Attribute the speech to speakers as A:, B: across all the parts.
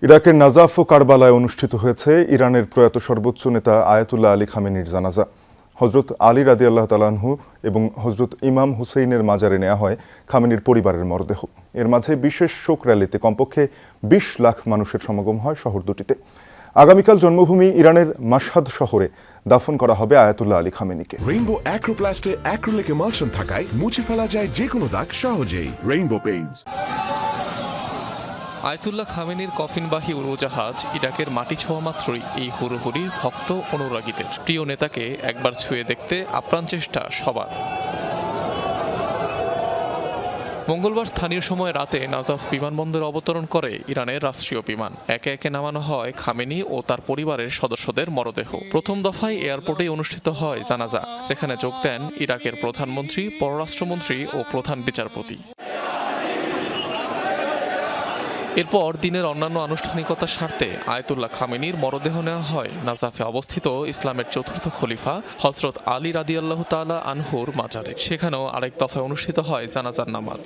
A: ইরাকের নাজাফ ও কারবালায় অনুষ্ঠিত হয়েছে ইরানের প্রয়াত সর্বোচ্চ নেতা আয়াতুল্লাহ আলী খামেনির জানাজা। হজরত আলী রাদিয়াল্লাহু তাআলা আনহু এবং হজরত ইমাম হুসেইনের মাজারে নেওয়া হয় খামেনির পরিবারের মরদেহ। এর মাঝে বিশেষ শোক র্যালিতে কমপক্ষে ২০ লাখ মানুষের সমাগম হয় শহর দুটিতে। আগামীকাল জন্মভূমি ইরানের মাশহাদ শহরে দাফন করা হবে আয়াতুল্লাহ আলী খামেনিকে।
B: রেইনবো অ্যাক্রোপ্লাস্টে অ্যাক্রিলিক এমালশন থাকায় মুছে ফেলা যায় যে কোনো দাগ সহজেই। Rainbow Paints.
C: আয়াতুল্লাহ খামেনির কফিনবাহী উড়োজাহাজ ইরাকের মাটি ছোঁয়া মাত্রই এই হুড়োহুড়ির ভক্ত অনুরাগীদের। প্রিয় নেতাকে একবার ছুঁয়ে দেখতে আপ্রাণ চেষ্টা সবার। মঙ্গলবার স্থানীয় সময় রাতে নাজাফ বিমানবন্দরে অবতরণ করে ইরানের রাষ্ট্রীয় বিমান। একে একে নামানো হয় খামেনি ও তার পরিবারের সদস্যদের মরদেহ। প্রথম দফায় এয়ারপোর্টেই অনুষ্ঠিত হয় জানাজা, যেখানে যোগ দেন ইরাকের প্রধানমন্ত্রী, পররাষ্ট্রমন্ত্রী ও প্রধান বিচারপতি। এরপর দিনের অন্যান্য আনুষ্ঠানিকতার স্বার্থে আয়াতুল্লাহ খামেনির মরদেহ নেওয়া হয় নাজাফে অবস্থিত ইসলামের চতুর্থ খলিফা হযরত আলী রাদিয়াল্লাহু তাআলা আনহুর মাজারে। সেখানেও আরেক দফায় অনুষ্ঠিত হয় জানাজার নামাজ।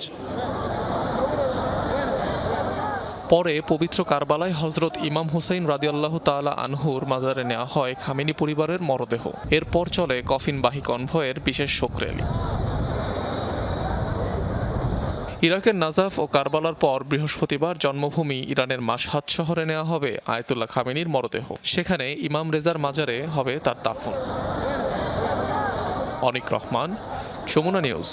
C: পরে পবিত্র কারবালায় হযরত ইমাম হুসাইন রাদিয়াল্লাহু তাআলা আনহুর মাজারে নেওয়া হয় খামেনি পরিবারের মরদেহ। এরপর চলে কফিনবাহী কনভয়ের বিশেষ শোক র্যালি। ইরাকের নাজাফ ও কারবালার পর বৃহস্পতিবার জন্মভূমি ইরানের মাশহাদ শহরে নেওয়া হবে আয়াতুল্লাহ খামেনির মরদেহ। সেখানে ইমাম রেজার মাজারে হবে তার দাফন। অনিক রহমান, যমুনা নিউজ।